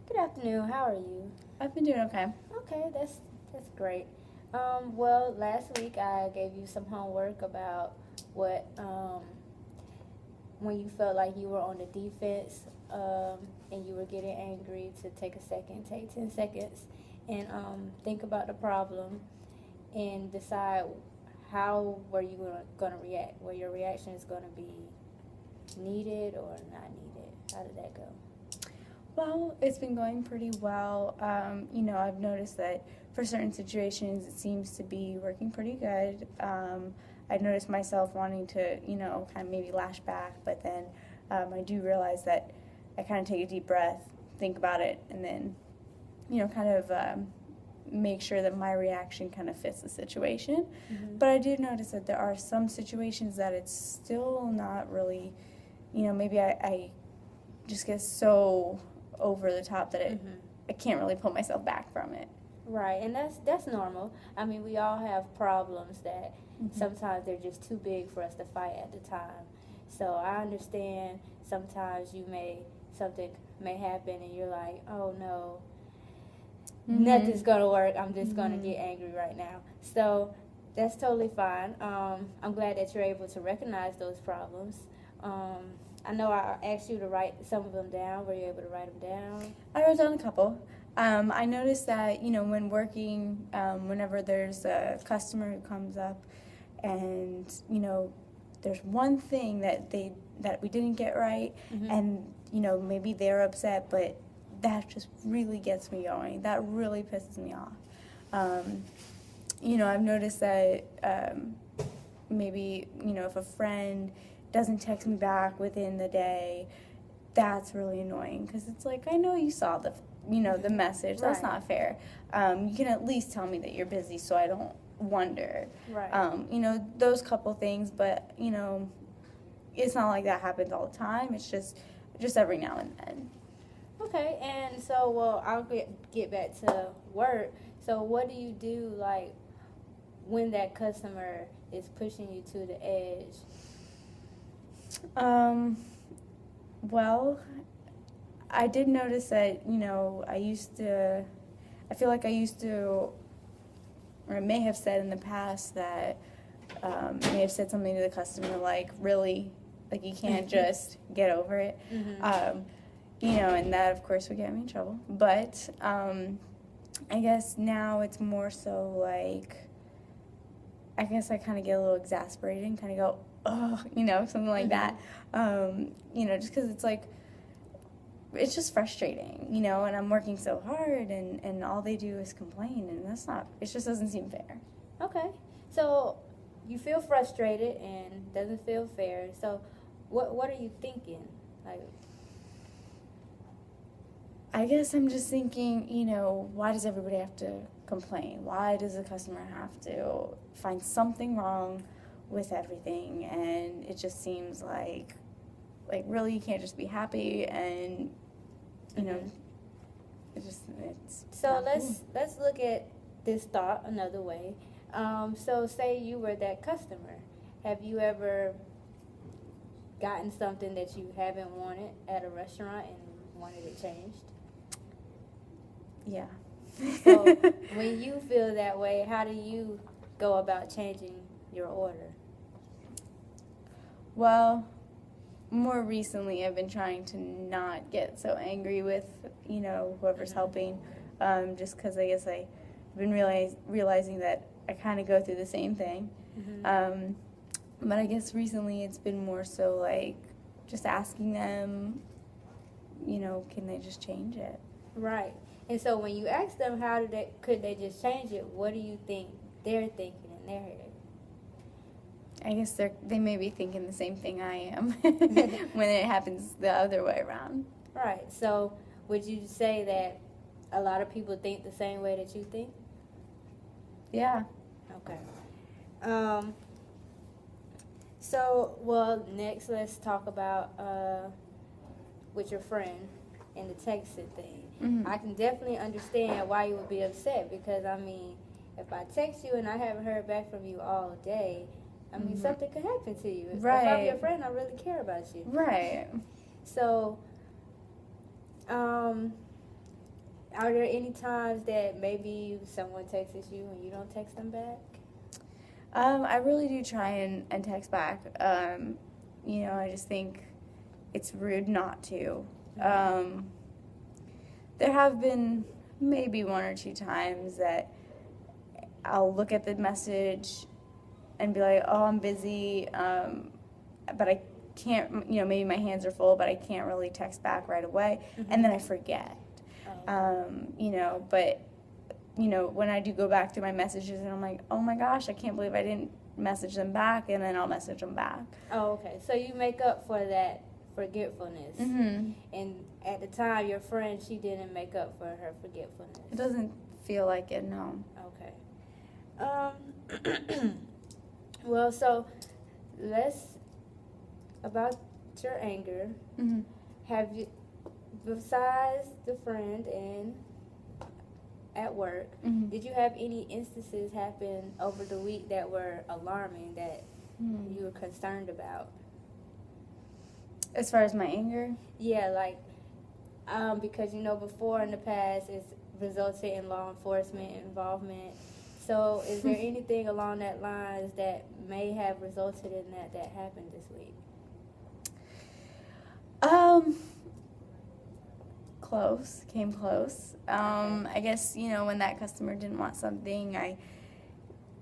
Good afternoon. How are you? I've been doing okay. Okay, that's great. Well, last week I gave you some homework about what when you felt like you were on the defense and you were getting angry to take a second, take 10 seconds, and think about the problem and decide how were you going to react. Where your reaction is going to be needed or not needed. How did that go? Well, it's been going pretty well. I've noticed that for certain situations, it seems to be working pretty good. I've noticed myself wanting to, kind of maybe lash back, but then I do realize that I kind of take a deep breath, think about it, and then, kind of make sure that my reaction kind of fits the situation. Mm-hmm. But I do notice that there are some situations that it's still not really, maybe I just get so over the top that I can't really pull myself back from it. Right, and that's normal. I mean, we all have problems that sometimes they're just too big for us to fight at the time. So I understand sometimes something may happen and you're like, oh no, nothing's gonna work. I'm just gonna get angry right now. So that's totally fine. I'm glad that you're able to recognize those problems. I know I asked you to write some of them down. Were you able to write them down? I wrote down a couple. I noticed that, when working, whenever there's a customer who comes up and, there's one thing that we didn't get right and, maybe they're upset, but that just really gets me going. That really pisses me off. I've noticed that maybe, if a friend doesn't text me back within the day, that's really annoying because it's like, I know you saw the message. That's Right. not fair. You can at least tell me that you're busy so I don't wonder. Right. Those couple things, but, it's not like that happens all the time. It's just every now and then. Okay, and so, well, I'll get back to work. So what do you do, like, when that customer is pushing you to the edge? Well, I did notice that, I feel like I used to, or I may have said in the past that, I may have said something to the customer like, really, like you can't just get over it. And that of course would get me in trouble. But, I guess now it's more so like, I guess I kind of get a little exasperated and kind of go, oh, something like that. Just because it's like, it's just frustrating, and I'm working so hard and all they do is complain and it just doesn't seem fair. Okay, so you feel frustrated and doesn't feel fair. So what are you thinking? Like, I guess I'm just thinking, why does everybody have to complain? Why does the customer have to find something wrong with everything? And it just seems like really you can't just be happy and, it's so not cool. let's look at this thought another way. So say you were that customer. Have you ever gotten something that you haven't wanted at a restaurant and wanted it changed? Yeah. So when you feel that way, how do you go about changing your order? Well, more recently I've been trying to not get so angry with, whoever's helping, just because I guess I've been realizing that I kind of go through the same thing. But I guess recently it's been more so like just asking them, can they just change it? Right. And so when you ask them could they just change it, what do you think they're thinking in their head? I guess they may be thinking the same thing I am when it happens the other way around. Right. So would you say that a lot of people think the same way that you think? Yeah. Okay. So, well, next let's talk about with your friend and the texting thing. I can definitely understand why you would be upset because, I mean, if I text you and I haven't heard back from you all day, I mean, something could happen to you. If I'm your friend, I really care about you. Right. So, are there any times that maybe someone texts you and you don't text them back? I really do try and text back. I just think it's rude not to. There have been maybe one or two times that I'll look at the message and be like, oh, I'm busy, but I can't, maybe my hands are full, but I can't really text back right away, and then I forget. But when I do go back through my messages and I'm like, oh my gosh, I can't believe I didn't message them back, and then I'll message them back. Oh, okay. So you make up for that forgetfulness. Mm-hmm. And at the time, your friend, she didn't make up for her forgetfulness. It doesn't feel like it, no. Okay. Well, so about your anger, Mm-hmm. have you, besides the friend and at work, Mm-hmm. did you have any instances happen over the week that were alarming, that you were concerned about? As far as my anger? Yeah, like, because, before in the past, it's resulted in law enforcement involvement. So is there anything along that lines that may have resulted in that happened this week? Came close. I guess, when that customer didn't want something, I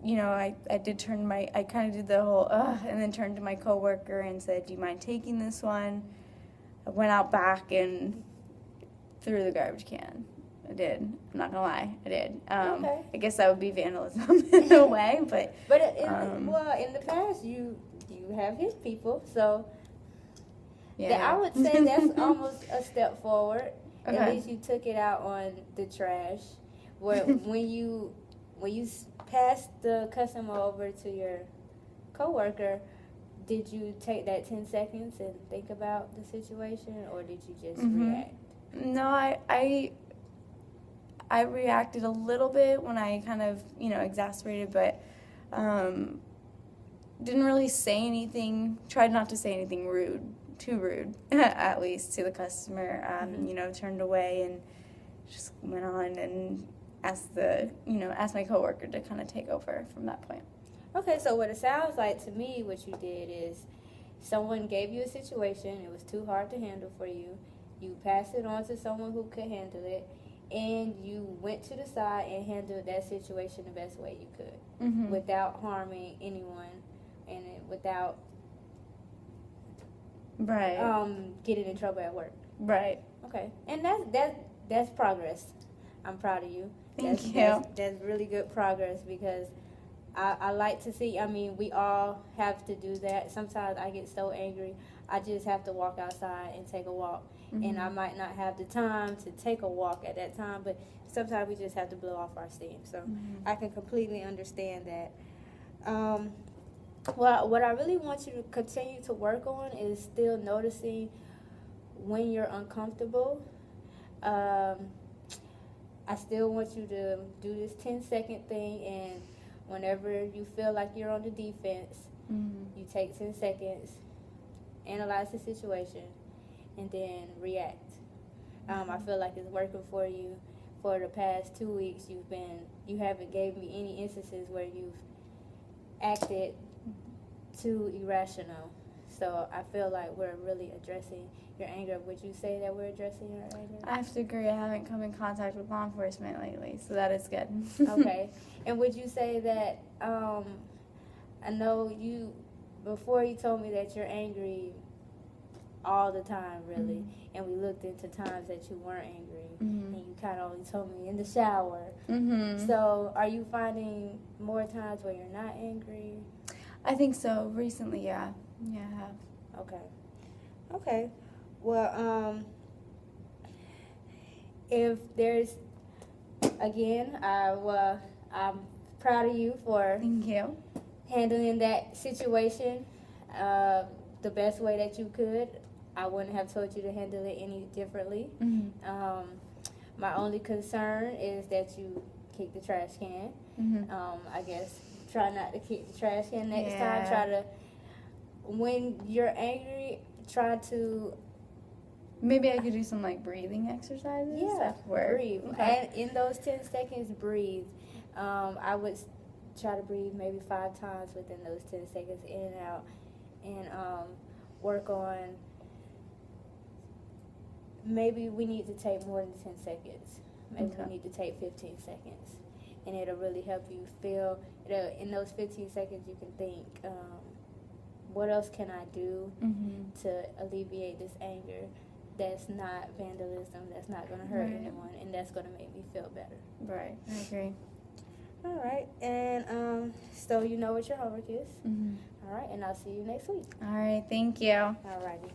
kind of did the whole, and then turned to my coworker and said, do you mind taking this one? I went out back and threw the garbage can. I did. I'm not gonna lie, I did. Okay. I guess that would be vandalism in a way, but. But in the past, you have hit people, so yeah. I would say that's almost a step forward. Okay. At least you took it out on the trash. Where when you passed the customer over to your coworker, did you take that 10 seconds and think about the situation, or did you just react? No, I reacted a little bit when I kind of, exasperated, but didn't really say anything, tried not to say anything too rude, at least, to the customer, turned away and just went on and asked my coworker to kind of take over from that point. Okay, so what it sounds like to me, what you did is someone gave you a situation, it was too hard to handle for you, you passed it on to someone who could handle it, and you went to the side and handled that situation the best way you could, without harming anyone, and without getting in trouble at work. Right. Okay, and that's progress. I'm proud of you. Thank you. That's really good progress, because I like to see, we all have to do that. Sometimes I get so angry, I just have to walk outside and take a walk. And I might not have the time to take a walk at that time, but sometimes we just have to blow off our steam. So I can completely understand that. Well, what I really want you to continue to work on is still noticing when you're uncomfortable. I still want you to do this 10-second thing, and whenever you feel like you're on the defense, you take 10 seconds, analyze the situation, and then react. I feel like it's working for you. For the past 2 weeks, you haven't gave me any instances where you've acted too irrational. So I feel like we're really addressing your anger. Would you say that we're addressing your anger? I have to agree. I haven't come in contact with law enforcement lately, so that is good. Okay. And would you say that, I know before you told me that you're angry all the time, really, and we looked into times that you weren't angry, and you kind of only told me in the shower. So are you finding more times where you're not angry? I think so. Recently, yeah. Yeah, I have. Okay. Well, if there's, again, I'm proud of you for Thank you. handling that situation the best way that you could. I wouldn't have told you to handle it any differently. My only concern is that you kick the trash can. I guess try not to kick the trash can next time. Try to, when you're angry, try to Maybe I could do some like breathing exercises. Yeah, breathe. Okay. And in those 10 seconds, breathe. I would try to breathe maybe 5 times within those 10 seconds, in and out, and work on. Maybe we need to take more than 10 seconds. Maybe we need to take 15 seconds. And it'll really help you feel, in those 15 seconds you can think, what else can I do to alleviate this anger that's not vandalism, that's not going to hurt anyone, and that's going to make me feel better. Right, I agree. All right, and so you know what your homework is. All right, and I'll see you next week. All right, thank you. All righty.